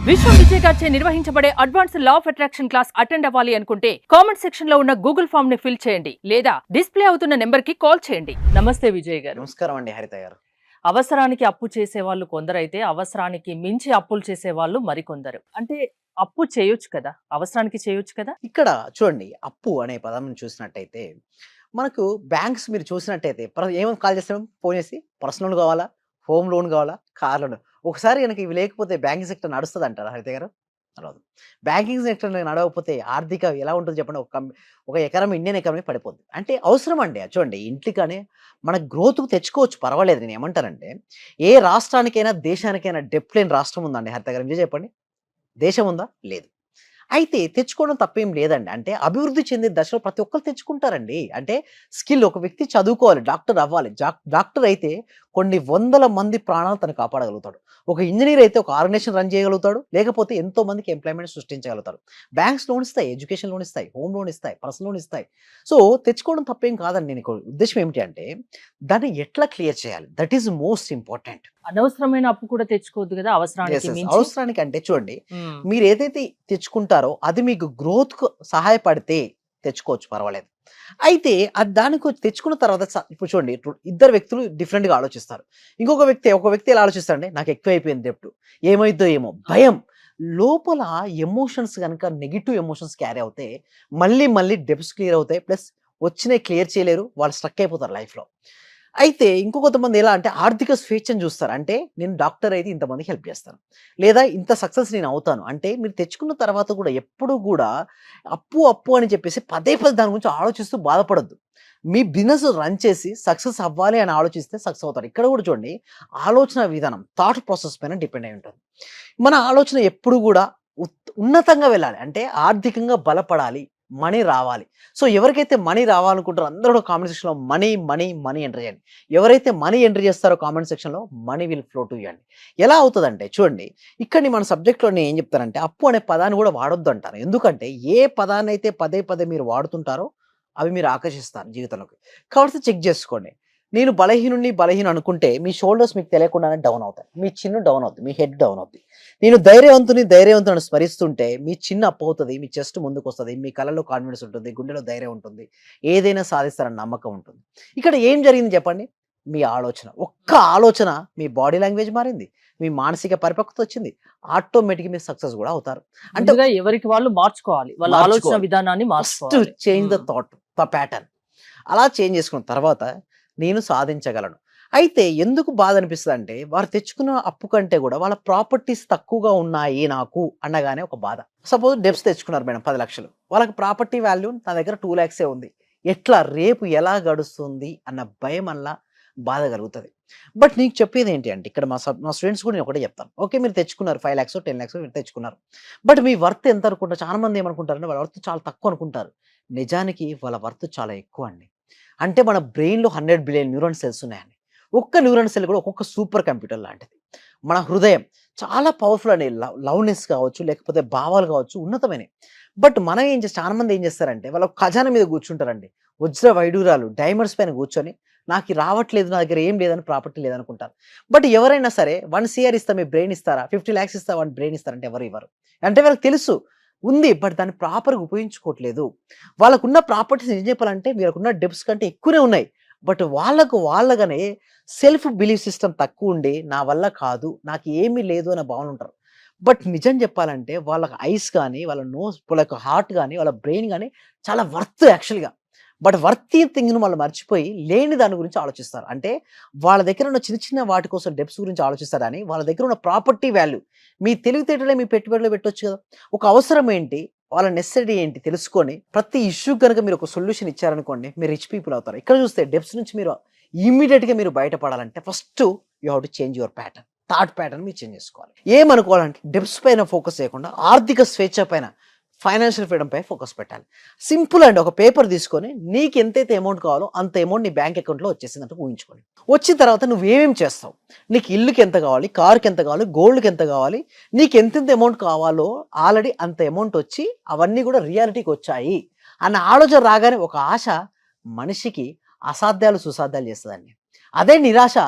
విశ్వం విజయ్ గారిచే నిర్వహించబడే advance law of attraction class attend అవ్వాలి అనుకుంటే కామెంట్ సెక్షన్ లో ఉన్న గూగుల్ ఫామ్ ని ఫిల్ చేయండి లేదా డిస్ప్లే అవుతున్న నెంబర్ కి కాల్ చేయండి. నమస్తే విజయ్ గారు. నమస్కారం అండి హరిత గారు. అవసరానికి అప్పు చేసే వాళ్ళు కొందరైతే అవసరానికి మించి అప్పులు చేసే వాళ్ళు మరికొందరు. అంటే అప్పు చేయొచ్చు కదా, అవసరానికి చేయొచ్చు కదా. ఇక్కడ చూడండి, అప్పు అనే పదం చూసినట్టయితే మనకు బ్యాంక్స్ మీరు చూసినట్టయితే ఏమని కాల్ చేస్తాం, ఫోన్ చేసి పర్సనల్ లోన్ కావాలా, హోమ్ లోన్ కావాలా, కార్ లోన్. ఒకసారి కనుక ఇవి లేకపోతే బ్యాంకింగ్ సెక్టర్ నడుస్తుంది అంటారా హరిత గారు? నడవదు. బ్యాంకింగ్ సెక్టర్ నడవకపోతే ఆర్థిక ఎలా ఉంటుంది చెప్పండి? ఒక ఎకరం ఇండియన్ ఎకానమీ పడిపోద్ది. అంటే అవసరం అండి. చూడండి, ఇంటికనే మన గ్రోత్కు తెచ్చుకోవచ్చు, పర్వాలేదు. నేను ఏమంటానంటే, ఏ రాష్ట్రానికైనా దేశానికైనా డెప్ట్ లేని రాష్ట్రం ఉందండి హరిత గారు? మీరు చెప్పండి, దేశం ఉందా? లేదు. అయితే తెచ్చుకోవడం తప్పేం లేదండి. అంటే అభివృద్ధి చెందే దశలో ప్రతి ఒక్కరు తెచ్చుకుంటారండి. అంటే స్కిల్, ఒక వ్యక్తి చదువుకోవాలి, డాక్టర్ అవ్వాలి. డాక్టర్ అయితే కొన్ని వందల మంది ప్రాణాలు తను కాపాడగలుగుతాడు. ఒక ఇంజనీర్ అయితే ఒక ఆర్గనైజేషన్ రన్ చేయగలుగుతాడు, లేకపోతే ఎంతో మందికి ఎంప్లాయ్మెంట్ సృష్టించగలుగుతాడు. బ్యాంక్స్ లోన్ ఇస్తాయి, ఎడ్యుకేషన్ లోన్ ఇస్తాయి, హోమ్ లోన్ ఇస్తాయి, పర్సనల్ లోన్ ఇస్తాయి. సో తెచ్చుకోవడం తప్పేం కాదండి. నేను ఉద్దేశం ఏమిటి అంటే, దాన్ని ఎట్లా క్లియర్ చేయాలి, దట్ ఈస్ మోస్ట్ ఇంపార్టెంట్. అనవసరమైన అప్పు కూడా తెచ్చుకోవద్దు కదా, అవసరానికి మించి. అవసరానికి అంటే చూడండి, మీరు ఏదైతే తెచ్చుకుంటారో అది మీకు గ్రోత్ కు సహాయపడితే తెచ్చుకోవచ్చు, పర్వాలేదు. అయితే అది దానికి తెచ్చుకున్న తర్వాత ఇప్పుడు చూడండి, ఇద్దరు వ్యక్తులు డిఫరెంట్ గా ఆలోచిస్తారు. ఒక వ్యక్తి ఎలా ఆలోచిస్తారంటే, నాకు ఎక్కువ అయిపోయింది డెప్ట్, ఏమైద్దో ఏమో భయం. లోపల ఎమోషన్స్ కనుక నెగిటివ్ ఎమోషన్స్ క్యారీ అవుతే మళ్ళీ మళ్ళీ డెప్ట్స్ క్లియర్ అవుతాయి, ప్లస్ వచ్చినాయి క్లియర్ చేయలేరు, వాళ్ళు స్ట్రక్ అయిపోతారు లైఫ్ లో. అయితే కొంతమంది ఎలా అంటే ఆర్థిక స్వేచ్ఛను చూస్తారు. అంటే నేను డాక్టర్ అయితే ఇంతమందికి హెల్ప్ చేస్తాను, లేదా ఇంత సక్సెస్ నేను అవుతాను. అంటే మీరు తెచ్చుకున్న తర్వాత కూడా ఎప్పుడు కూడా అప్పు అప్పు అని చెప్పేసి పదే పదే దాని గురించి ఆలోచిస్తూ బాధపడద్దు. మీ బిజినెస్ రన్ చేసి సక్సెస్ అవ్వాలి అని ఆలోచిస్తే సక్సెస్ అవుతారు. ఇక్కడ కూడా చూడండి, ఆలోచన విధానం, థాట్ ప్రాసెస్ పైన డిపెండ్ అయి ఉంటుంది. మన ఆలోచన ఎప్పుడు కూడా ఉన్నతంగా వెళ్ళాలి. అంటే ఆర్థికంగా బలపడాలి, మనీ రావాలి. సో ఎవరికైతే మనీ రావాలనుకుంటారో అందరూ కూడా కామెంట్ సెక్షన్లో మనీ మనీ మనీ ఎంటర్ చేయండి. ఎవరైతే మనీ ఎంటర్ చేస్తారో కామెంట్ సెక్షన్లో money will flow to you అండి. ఎలా అవుతుందంటే చూడండి, ఇక్కడ మన సబ్జెక్ట్లో నేను ఏం చెప్తానంటే, అప్పు అనే పదాన్ని కూడా వాడొద్దు అంటాను. ఎందుకంటే ఏ పదాన్ని అయితే పదే పదే మీరు వాడుతుంటారో అవి మీరు ఆకర్షిస్తారు జీవితంలోకి. కాబట్టి చెక్ చేసుకోండి. నేను బలహీన అనుకుంటే మీ షోల్డర్స్ మీకు తెలియకుండానే డౌన్ అవుతాయి, మీ చిన్ను డౌన్ అవుతుంది, మీ హెడ్ డౌన్ అవుతుంది. నేను ధైర్యవంతుని స్మరిస్తుంటే మీ చిన్న అప్ అవుతుంది, మీ చెస్ట్ ముందుకు వస్తుంది, మీ కళ్ళలో కాన్ఫిడెన్స్ ఉంటుంది, గుండెలో ధైర్యం ఉంటుంది, ఏదైనా సాధిస్తారని నమ్మకం ఉంటుంది. ఇక్కడ ఏం జరిగింది చెప్పండి? మీ ఆలోచన, ఒక్క ఆలోచన మీ బాడీ లాంగ్వేజ్ మారింది, మీ మానసిక పరిపక్వత వచ్చింది, ఆటోమేటిక్ మీరు సక్సెస్ కూడా అవుతారు. అంటే ఎవరికి వాళ్ళు మార్చుకోవాలి, వాళ్ళ ఆలోచన విధానాన్ని మార్చుకోవాలి. Change the thought pattern. అలా చేంజ్ చేసుకున్న తర్వాత నేను సాధించగలను. అయితే ఎందుకు బాధ అనిపిస్తుంది అంటే, వారు తెచ్చుకున్న అప్పు కంటే కూడా వాళ్ళ ప్రాపర్టీస్ తక్కువగా ఉన్నాయి నాకు అనగానే ఒక బాధ. సపోజ్ డెప్స్ తెచ్చుకున్నారు మేడం 10 లక్షలు, వాళ్ళకి ప్రాపర్టీ వాల్యూ నా దగ్గర 2 lakhs ఉంది. ఎట్లా రేపు ఎలా గడుస్తుంది అన్న భయం వల్ల బాధ కలుగుతుంది. బట్ నీకు చెప్పేది ఏంటి అంటే, ఇక్కడ మా స్టూడెంట్స్ కూడా నేను ఒకటే చెప్తాను. ఓకే, మీరు తెచ్చుకున్నారు 5 lakhs 10 lakhs మీరు తెచ్చుకున్నారు, బట్ మీ వర్త్ ఎంత అనుకుంటారు? చాలా మంది ఏమనుకుంటారంటే వాళ్ళ వర్త్ చాలా తక్కువ అనుకుంటారు. నిజానికి వాళ్ళ వర్త్ చాలా ఎక్కువ అండి. అంటే మన బ్రెయిన్లో 100 బిలియన్ న్యూరాన్ సెల్స్ ఉన్నాయండి. ఒక్క న్యూరాన్ సెల్ కూడా ఒక్కొక్క సూపర్ కంప్యూటర్ లాంటిది. మన హృదయం చాలా పవర్ఫుల్ అండి. లవ్నెస్ కావచ్చు, లేకపోతే భావాలు కావచ్చు, ఉన్నతమైనవి. బట్ మనం చాలా మంది ఏం చేస్తారంటే, వాళ్ళ ఖజానా మీద కూర్చుంటారండి, వజ్ర వైడూరాలు డైమండ్స్ పైన కూర్చొని నాకు రావట్లేదు, నా దగ్గర ఏం లేదని, ప్రాపర్టీ లేదనుకుంటారు. బట్ ఎవరైనా సరే 1 CR ఇస్తా మీ బ్రెయిన్ ఇస్తారా, 50 lakhs ఇస్తా వాడి బ్రెయిన్ ఇస్తారంటే ఎవరు ఇవ్వరు. అంటే వాళ్ళకి తెలుసు ఉంది, బట్ దాన్ని ప్రాపర్గా ఉపయోగించుకోవట్లేదు. వాళ్ళకున్న ప్రాపర్టీస్ ఏం చెప్పాలంటే వీళ్ళకున్న డెప్స్ కంటే ఎక్కువనే ఉన్నాయి. బట్ వాళ్ళగానే సెల్ఫ్ బిలీఫ్ సిస్టమ్ తక్కువ ఉండి, నా వల్ల కాదు, నాకు ఏమీ లేదు అనే భావన ఉంటారు. బట్ నిజం చెప్పాలంటే వాళ్ళకి ఐస్ కానీ, వాళ్ళ నోస్, వాళ్ళ హార్ట్ కానీ, వాళ్ళ బ్రెయిన్ కానీ చాలా వర్త్ యాక్చువల్గా. బట్ వర్తీ థింగ్ను వాళ్ళు మర్చిపోయి లేని దాని గురించి ఆలోచిస్తారు. అంటే వాళ్ళ దగ్గర ఉన్న చిన్న చిన్న వాటి కోసం డెప్స్ గురించి ఆలోచిస్తారు అని, వాళ్ళ దగ్గర ఉన్న ప్రాపర్టీ వాల్యూ, మీ తెలివితేటలే మీ పెట్టుబడిలో పెట్టొచ్చు కదా. ఒక అవసరం ఏంటి, వాళ్ళ నెసెసిటీ ఏంటి తెలుసుకొని ప్రతి ఇష్యూ కనుక మీరు ఒక సొల్యూషన్ ఇచ్చారనుకోండి, మీరు రిచ్ పీపుల్ అవుతారు. ఇక్కడ చూస్తే డెప్స్ నుంచి మీరు ఇమ్మీడియట్గా మీరు బయటపడాలంటే first you have to change your pattern, thought pattern మీరు చేంజ్ చేసుకోవాలి. ఏమనుకోవాలంటే డెప్స్ పైన ఫోకస్ చేయకుండా ఆర్థిక స్వేచ్ఛ పైన, ఫైనాన్షియల్ ఫ్రీడమ్ పై ఫోకస్ పెట్టాలి. సింపుల్ అండి. ఒక పేపర్ తీసుకొని నీకు ఎంతైతే అమౌంట్ కావాలో అంత అమౌంట్ నీ బ్యాంక్ అకౌంట్లో వచ్చేసిందంటే ఊహించుకోండి. వచ్చిన తర్వాత నువ్వేమేమి చేస్తావు, నీకు ఇల్లుకి ఎంత కావాలి, కార్కి ఎంత కావాలి, గోల్డ్కి ఎంత కావాలి, నీకు ఎంతెంత అమౌంట్ కావాలో ఆల్రెడీ అంత అమౌంట్ వచ్చి అవన్నీ కూడా రియాలిటీకి వచ్చాయి అన్న ఆలోచన రాగానే ఒక ఆశ మనిషికి అసాధ్యాలు సుసాధ్యాలు చేస్తుందండి. అదే నిరాశ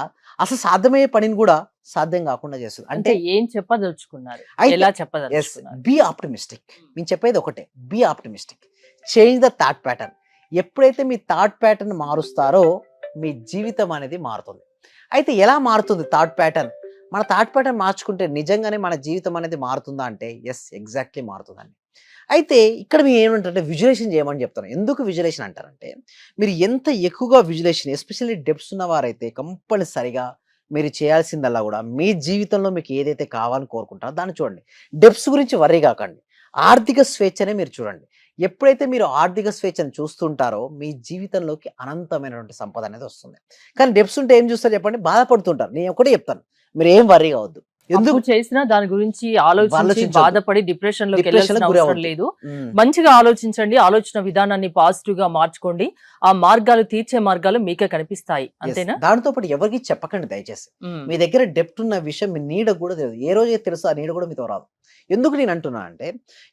అసలు సాధ్యమయ్యే పనిని కూడా సాధ్యం కాకుండా చేస్తుంది. అంటే అంటే ఏం చెప్పదలుచుకున్నారు? అయితే ఎలా ఎస్ చెప్పదలుచుకున్నారు? Be optimistic. నేను చెప్పేది ఒకటే, be optimistic. Change the thought pattern. ఎప్పుడైతే మీ థాట్ ప్యాటర్న్ మారుస్తారో మీ జీవితం అనేది మారుతుంది. అయితే ఎలా మారుతుంది థాట్ ప్యాటర్న్? మన థాట్ ప్యాటర్న్ మార్చుకుంటే నిజంగానే మన జీవితం అనేది మారుతుందా అంటే ఎస్ ఎగ్జాక్ట్లీ మారుతుందండి. అయితే ఇక్కడ మీరు ఏమంటారంటే విజువలైజేషన్ చేయమని చెప్తాను. ఎందుకు విజువలైజేషన్ అంటారంటే మీరు ఎంత ఎక్కువగా విజువలైజేషన్ ఎస్పెషల్లీ డెప్స్ ఉన్నవారైతే కంపల్సరిగా మీరు చేయాల్సిందల్లా కూడా మీ జీవితంలో మీకు ఏదైతే కావాలని కోరుకుంటారో దాన్ని చూడండి. డెప్స్ గురించి వర్రీ కాకండి. ఆర్థిక స్వేచ్ఛనే మీరు చూడండి. ఎప్పుడైతే మీరు ఆర్థిక స్వేచ్ఛను చూస్తుంటారో మీ జీవితంలోకి అనంతమైనటువంటి సంపద అనేది వస్తుంది. కానీ డెప్స్ ఉంటే ఏం చూస్తారు చెప్పండి? బాధపడుతుంటారు. నేను ఒకటే చెప్తాను, మీరు ఏం వర్రీ కావద్దు. ఎందుకు అప్పు చేసినా దాని గురించి ఆలోచించి ఆలోచించొద్దు. బాధపడి డిప్రెషన్ లోకి డిప్రెషన్ వెళ్ళాల్సిన గురి అవసరం అవ్వద్దు. లేదు. ఉమ్. మంచిగా ఆలోచించండి. ఆలోచన విధానాన్ని పాజిటివ్ గా మార్చుకోండి. ఆ మార్గాలు తీర్చే మార్గాలు మీకే కనిపిస్తాయి. Yes. అంతేనా? దాంతో పాటు ఎవరికి చెప్పకండి దయచేసి. ఉమ్. మీ దగ్గర డెప్ట్ ఉన్న విషయం మీ నీడ కూడా తెలియదు. ఏ రోజైతే తెలుసో ఆ నీడ కూడా మీతో రాదు. ఎందుకు నేను అంటున్నా అంటే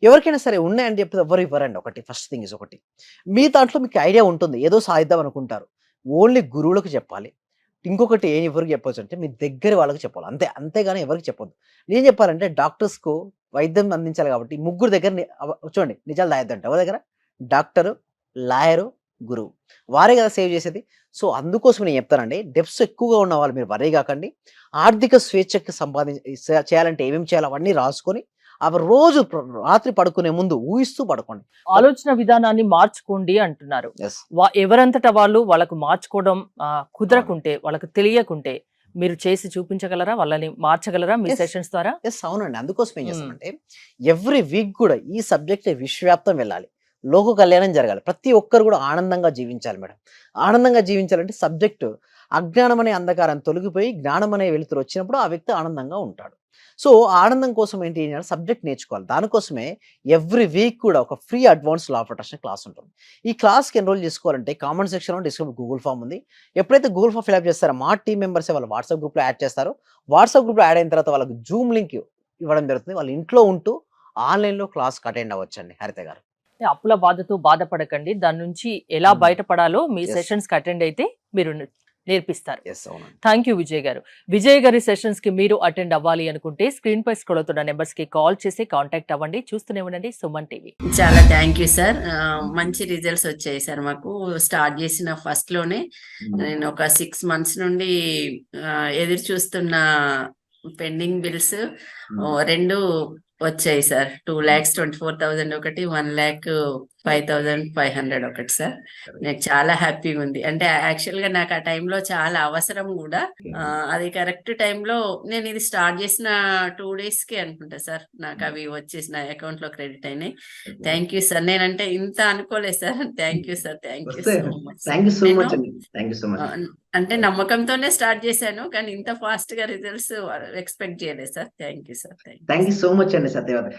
ఎవరికైనా సరే ఉన్నాయని చెప్పి ఎవరు ఇవ్వరండి. ఒకటి ఫస్ట్ థింగ్ ఇస్ ఒకటి, మీ దాంట్లో మీకు ఐడియా ఉంటుంది, ఏదో సాధిద్దాం అనుకుంటారు, ఓన్లీ గురువులకు చెప్పాలి. ఇంకొకటి ఏం ఎవరికి చెప్పొచ్చు అంటే మీ దగ్గర వాళ్ళకి చెప్పాలి అంతే. అంతేగాని ఎవరికి చెప్పొద్దు. నేను చెప్పాలంటే డాక్టర్స్కు వైద్యం అందించాలి కాబట్టి ముగ్గురు దగ్గర చూడండి నిజాలు దాయద్దంట. ఎవరి దగ్గర? డాక్టరు, లాయరు, గురువు. వారే కదా సేవ్ చేసేది. సో అందుకోసం నేను చెప్తానండి, డెప్స్ ఎక్కువగా ఉన్న వాళ్ళు మీరు వరీ కాకండి. ఆర్థిక స్వేచ్ఛకి చేయాలంటే ఏమేమి చేయాలో అవన్నీ రాసుకొని అవి రోజు రాత్రి పడుకునే ముందు ఊహిస్తూ పడుకోండి. ఆలోచన విధానాన్ని మార్చుకోండి అంటున్నారు. ఎస్ ఎవరంతట వాళ్ళు వాళ్ళకు మార్చుకోవడం కుదరకుంటే, వాళ్ళకు తెలియకుంటే మీరు చేసి చూపించగలరా? వాళ్ళని మార్చగలరా మీ Yes. సెషన్స్ ద్వారా? ఎస్ అవునండి. అందుకోసం ఏం చేస్తామంటే ఎవ్రీ వీక్ కూడా ఈ సబ్జెక్ట్ విశ్వవ్యాప్తం వెళ్ళాలి. లోక కళ్యాణం జరగాలి. ప్రతి ఒక్కరు కూడా ఆనందంగా జీవించాలి మేడం. ఆనందంగా జీవించాలంటే సబ్జెక్టు అజ్ఞానం అనే అంధకారం తొలగిపోయి జ్ఞానం అనే వెలుతురు వచ్చినప్పుడు ఆ వ్యక్తి ఆనందంగా ఉంటాడు. సో ఆనందం కోసం ఏంటి అంటే సబ్జెక్ట్ నేర్చుకోవాలి. దానికోసమే ఎవ్రీ వీక్ కూడా ఒక free advance law of attraction class ఉంటుంది. ఈ క్లాస్కి ఎన్రోల్ చేసుకోవాలంటే కామెంట్ సెక్షన్లో డిస్క్రిప్షన్ గూగుల్ ఫామ్ ఉంది. ఎప్పుడైతే గూగుల్ ఫామ్ ఫిల్అప్ చేస్తారో మా టీం మెంబర్సే వాళ్ళ వాట్సాప్ గ్రూప్లో యాడ్ చేస్తారు. వాట్సాప్ గ్రూప్లో యాడ్ అయిన తర్వాత వాళ్ళకి జూమ్ లింక్ ఇవ్వడం జరుగుతుంది. వాళ్ళు ఇంట్లో ఉంటూ ఆన్లైన్లో క్లాస్కి అటెండ్ అవ్వచ్చండి. హరిత గారు, అప్పుల బాధతో బాధపడకండి. దాని నుంచి ఎలా బయటపడాలో మీ Yes. సెషన్స్ కి అటెండ్ అయితే మీరు నేర్పిస్తారు. ఎస్ అవునండి. థ్యాంక్ యూ విజయ్ గారు. విజయ్ గారి సెషన్స్ కి మీరు అటెండ్ అవ్వాలి అనుకుంటే స్క్రీన్ పై స్క్రోల్ అవుతున్న నెంబర్స్ కి కాల్ చేసి కాంటాక్ట్ అవ్వండి. చూస్తూనే ఉండండి సుమన్ టీవీ. చాలా థ్యాంక్ యూ సార్. మంచి రిజల్ట్స్ వచ్చాయి సార్. మాకు స్టార్ట్ చేసిన ఫస్ట్ లోనే నేను ఒక 6 months నుండి ఎదురు చూస్తున్న పెండింగ్ బిల్స్ 2 వచ్చాయి సార్. 2,24,000 ఒకటి, 1,05,500 ఒకటి సార్. నాకు చాలా హ్యాపీగా ఉంది. అంటే యాక్చువల్ గా నాకు ఆ టైంలో చాలా అవసరం కూడా. అది కరెక్ట్ టైంలో నేను ఇది స్టార్ట్ చేసిన 2 days కి అనుకుంటా సార్ నాకు అవి వచ్చేసి నా అకౌంట్ లో క్రెడిట్ అయినాయి. Thank you sir. నేనంటే ఇంత అనుకోలేదు సార్. Thank you sir. Thank you so much. Thank you so much అండి. Thank you so much. అంటే నమ్మకంతోనే స్టార్ట్ చేశాను, కానీ ఇంత ఫాస్ట్ గా రిజల్ట్స్ ఎక్స్పెక్ట్ చేయలేదు సార్. Thank you sir. Thank you so much అండి సత్యవతి.